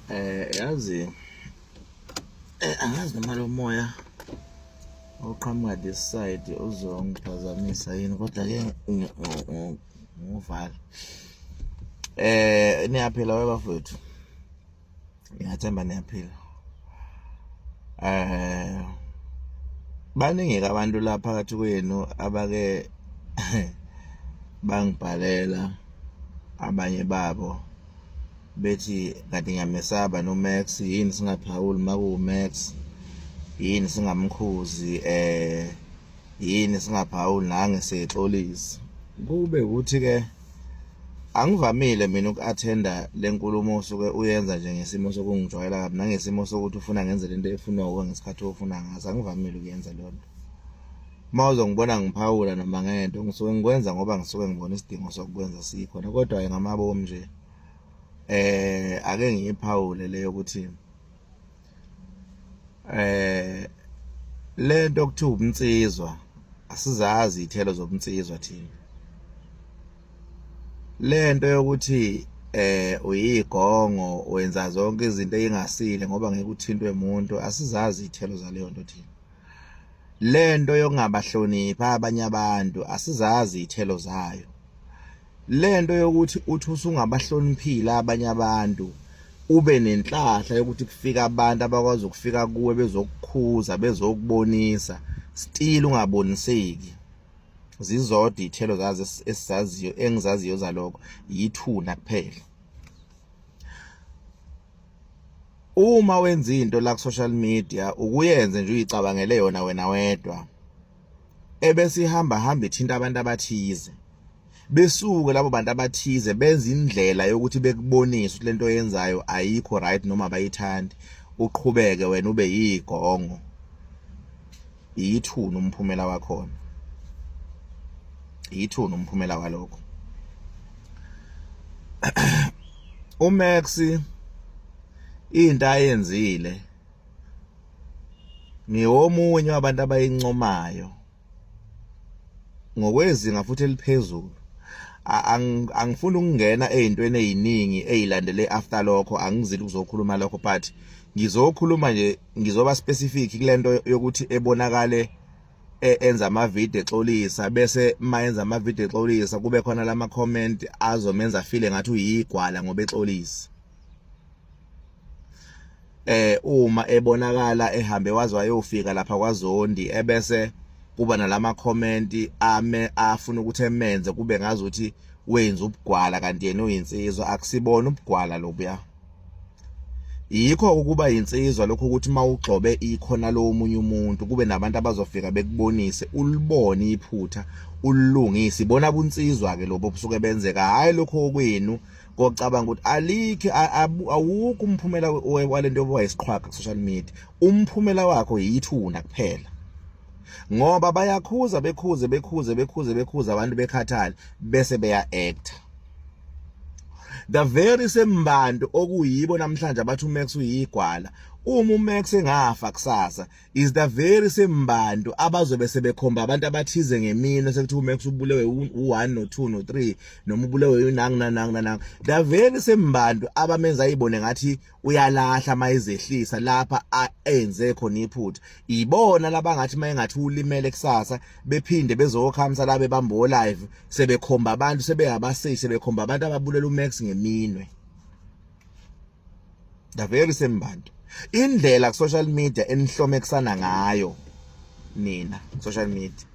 Yazi angazi noma lo moya oqhamuka this side uzongiphazamisa yini kodwa ke ngivala. Niyaphila webafowethu, ngiyathemba niyaphila. Baningi abantu la phakathi kwenu abake bangibhalela abanye babo bethi kanti ngiyamesaba no Max, yini singaphawuli maku Max, yini singamkhuzi, yini singaphawuli nange sexolisa. Kube ukuthi ke angivamile mina uku-attenda lenkulumo osuke uyenza nje ngesimo sokungijwayela kabi nangesimo sokuthi ufuna ngenze lento efunwa ngesikhathi ofuna ngaso. Angivamile ukuyenza lonto. Mawuzongibona ngiphawula noma ngento ngisuke ngikwenza ngoba ngisuke ngibona isidingo sokukwenza sikhona, kodwa ngamabomu nje ake ngiyiphawule leyo ukuthi lento okuthiwa ubumnsizwa asizazi ithelo zobumnsizwa thina. Lento yokuthi uyigongo wenza zonke izinto eyingasile ngoba ngeke uthintwe umuntu, asizazi ithelo zaleyo nto thina. Lento yokungabahlonipha abanye abantu asizazi ithelo zayo. Lento yokuthi uthi usungabahloniphile abanye abantu ube nenhlahla yokuthi kufika abantu abakwazi ukufika kuwe bezokukhuza bezokubonisa still ungaboniseki. Zizodwa ithelo zazo esizaziyo engizaziyo zalokho yithuna kuphela. Uma wenza into la ku social media ukuyenze nje uyicabangele yona wena wedwa, ebese ihamba ithinta abantu abathize, besuke labo bantu abathize benza indlela yokuthi bekubonise ukuthi lento oyenzayo ayikho right noma bayithandi, uqhubeke wena ube yigongo, yithuna umphumela wakhona, yithuna umphumela walokho. uMax into ayenzile ngiwomunye wabantu abayincomayo ngokwezinga futhi eliphezulu. Angifuni ukungena ezintweni eziningi ezilandele after lokho, angizili ukuzokhuluma lokho, but ngizokhuluma nje, ngizoba specific kulento yokuthi ebonakale enza ama video exolisa, bese mayenza ama video exolisa kube khona lama comment azomenza feel ngathi uyigwala ngoba exolisa. Uma ebonakala ehambe waze wayofika lapha kwaZondi ebese kuba nalama comment afuna ukuthi emenze kube ngazuthi wenza ubugwala kanti yena uyinsizwa, akusibona ubugwala lobuya. Yikho ukuba yinsizwa lokho ukuthi mawugxobe ikhona lo munye umuntu kube nabantu abazofika bekubonise, ulibone iphutha, ulungise, ibona bunsizwa ke lobo busuke benzeka, hayi lokho kwenu ngocabanga ukuthi alikhe awukho umphumela walento obayisiqhwaga ku social media. Umphumela wakho yithuna kuphela, ngoba bayakhuza bekhuza abantu bekhathali bese beya act. The very same bantu okuyibo namhlanje abathi uMax uyigwala, uma uMax engafa kusasa is the very same bantu abazobe sebekhomba abantu abathize ngemino sekuthi uMax ubulewe u1 no2 no3 noma ubulewe unang. The very same bantu abamenza ayibone ngathi uyalahla mayizehlisa lapha enze khona iphutha, ibona labangathi mayengathi ulimele kusasa bephinde bezokhamisa la bebambo live sebekhomba abantu sebeyabasisi sebekhomba abantu ababulela uMax ngeminwe. The very same bantu. Indlela ku social media enihlomekisana ngayo nina social media.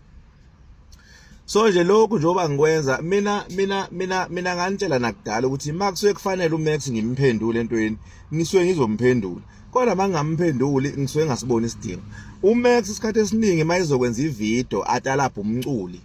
So nje lokhu njoba ngikwenza mina nganitshela nakudala ukuthi makusuke kufanele uMax ngimphendule entweni ngisuke ngizomphendula, kodwa mangingamphenduli ngisuke ngasibona isidingo. uMax isikhathi esiningi mayizokwenza ivideo atalapha umculi,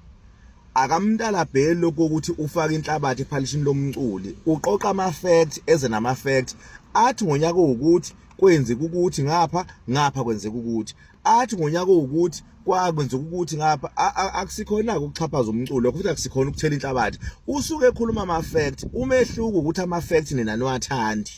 akamntalabheli lokho ukuthi ufaka inhlabathi ephalishin lomculi, uqoqa ama facts eze nama facts athi ngonyaka ukuthi kwenzeka ukuthi ngapha kwenzeka ukuthi, athi ngonyaka ukuthi kwakwenzeka ukuthi ngapha. Akusikhona ukuxhaphaza umculo futhi akusikhona ukuthela inhlabathi, usuke ekhuluma ama facts. Umehluko ukuthi ama facts nina niwathandi,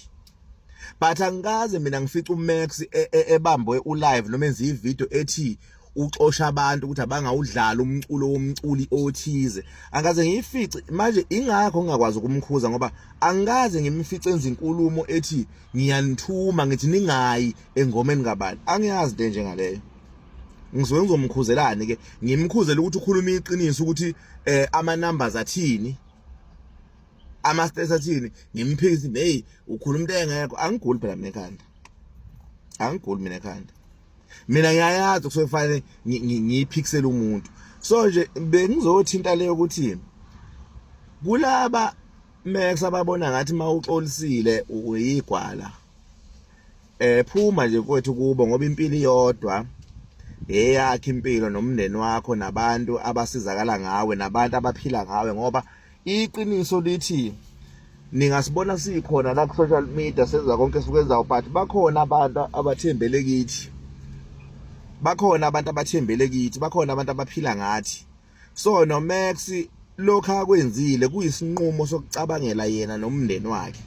but angikaze mina ngifica uMax ebambwe ulive noma enza ivideo ethi uxosha abantu ukuthi abangawudlala umculo womculi othize angaze ngiyifice manje ingakho ngingakwazi ukumkhuza ngoba angikaze ngimfice enza inkulumo ethi ngiyanithuma ngithi ningayi engomeni kabani angiyazi into njengaleyo ngizoke ngizomkhuzelani ke ngimkhuzela ukuthi ukhuluma iqiniso ukuthi ama numbers athini ama stats athini ngimphikisi hey ukhuluma into engekho angiguli phela mina ekhanda angiguli mina ekhanda mina ngiyayazi kusofanele ngiyiphixele umuntu so nje bengizothinta leyo ukuthi kulaba Max ababona ngathi mawuxolisile uyigwala phuma nje kwethu kubo ngoba impilo iyodwa eyakhe impilo nomndeni wakho nabantu abasizakala ngawe nabantu abaphila ngawe ngoba iqiniso lithi ningasibona sikhona la ku social media senza konke sikwenzayo but bakhona abantu abathembele kithi bakhona abantu abathembele kithi bakhona abantu abaphila ngathi so no Max lokho akwenzile kuyisinqumo sokucabangela yena nomndeni wakhe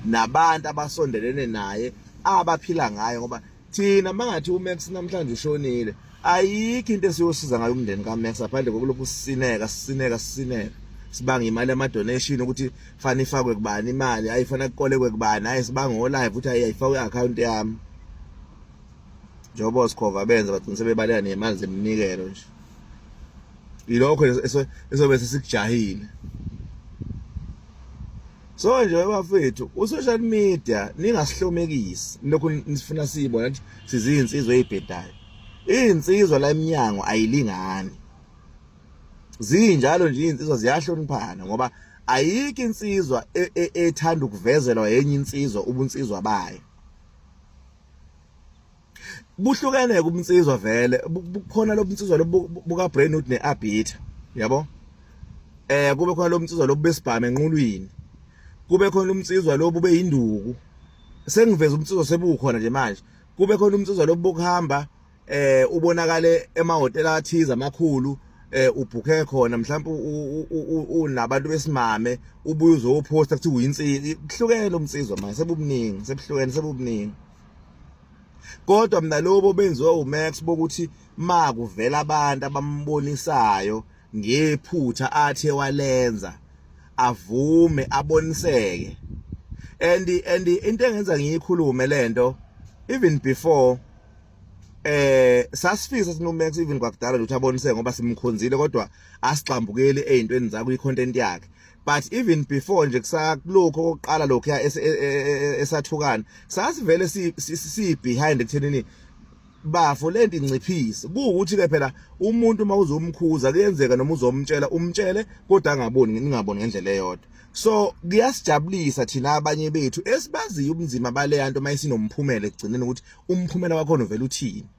nabantu abasondelene naye abaphila ngayo ngoba thina mangathi uMax namhlanje ushonile ayikho into esiyosiza ngayo umndeni kaMax aphandle kokulokhu sisineka sibanga imali ama donation ukuthi fana ifakwe kubani imali ayifana kuqolekwe kubani hayi sibanga ngo live ukuthi ayifakwe account yami njengoba sikhova benza bagcina sebebaleka nemali zemnikelo nje ilokho esobe sikujahile so nje bafethu usocial media ningasihlomekisi lokho nifuna siyibona ukuthi sizinsizwa ezibhedayo insizwa la eminyango ayilingani zinjalo nje insizwa ziyahloniphana ngoba ayikho insizwa ethanda ukuvezelwa yenye insizwa ubunsizwa bayo buhlukene kubunsizwa vele bukhona lobunsizwa lobuka Brainwood neAbita yabo kube khona lobunsizwa lobesibhame enqulwini kube khona umnsizwa lobu beyinduku sengiveza umnsizwa sebukhona nje manje kube khona umnsizwa lobu kuhamba ubonakale emahotela athiza amakhulu ubhuke khona mhlawumbe unabantu besimame ubuye uzoposta kuthi uyinsizwa kuhlukene umnsizwa manje sebubuningi kodwa mina lobo benziwa uMax bokuthi makuvela abantu abambonisayo ngephutha athe walenza avume aboniseke and into engenza ngiyikhulume lento even before sasifisa sinoMax even kwakudala ukuthi aboniseke ngoba simkhonzile kodwa asixambukeli ezintweni zakho icontent yakhe but even before nje kusakulokho oqala lokho esathukana sasivele si behind ekuthenini bafo lento inciphise kuukuthi ke phela umuntu mawuzomkhuza kuyenzeka noma uzomtshela umtshele kodwa ningaboni ngendlela eyodwa so kuyasijabulisa thina abanye bethu esibaziyo ubunzima bale nto mayisinomphumela ekugcineni ukuthi umphumela wakho novela uthini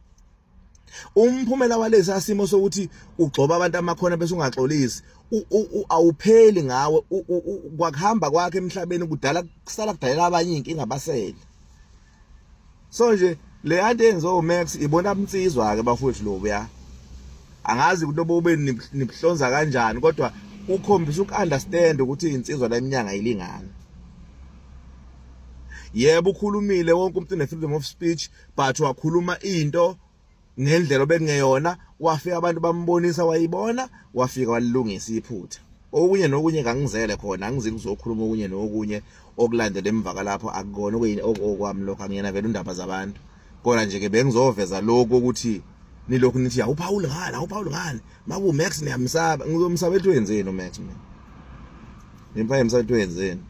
umphumela walesa simo sokuthi ugcoba abantu amakhona bese ungaxolisi awupheli ngawe kwakuhamba kwakhe emhlabeni kudala kusala kudalela abanye inkinga abasele so nje le anto enzo uMax ibona umnsizwa ke bafowethu lo buya angazi ukuthi lobo ube nibuhlonza kanjani kodwa ukhombisa ukunderstand ukuthi insizwa la eminyanga ayilingani yebo ukhulumile wonke umuntu une freedom of speech but wakhuluma into ngendlela obekungeyona wafika abantu bambonisa wayibona wafika walilungisa iphutha okunye nokunye ngangizele khona angiziki uzokhuluma okunye nokunye okulandela emva lapho akukona okwami lokho angiyena vele undaba zabantu kodwa nje ke bengizoveza lokho ukuthi nilokhu nithi awuPaul ngani maku Max niyamsaba ngizomsaba ethu wenzeni uMax mina ngimphaya emsaba ethu wenzeni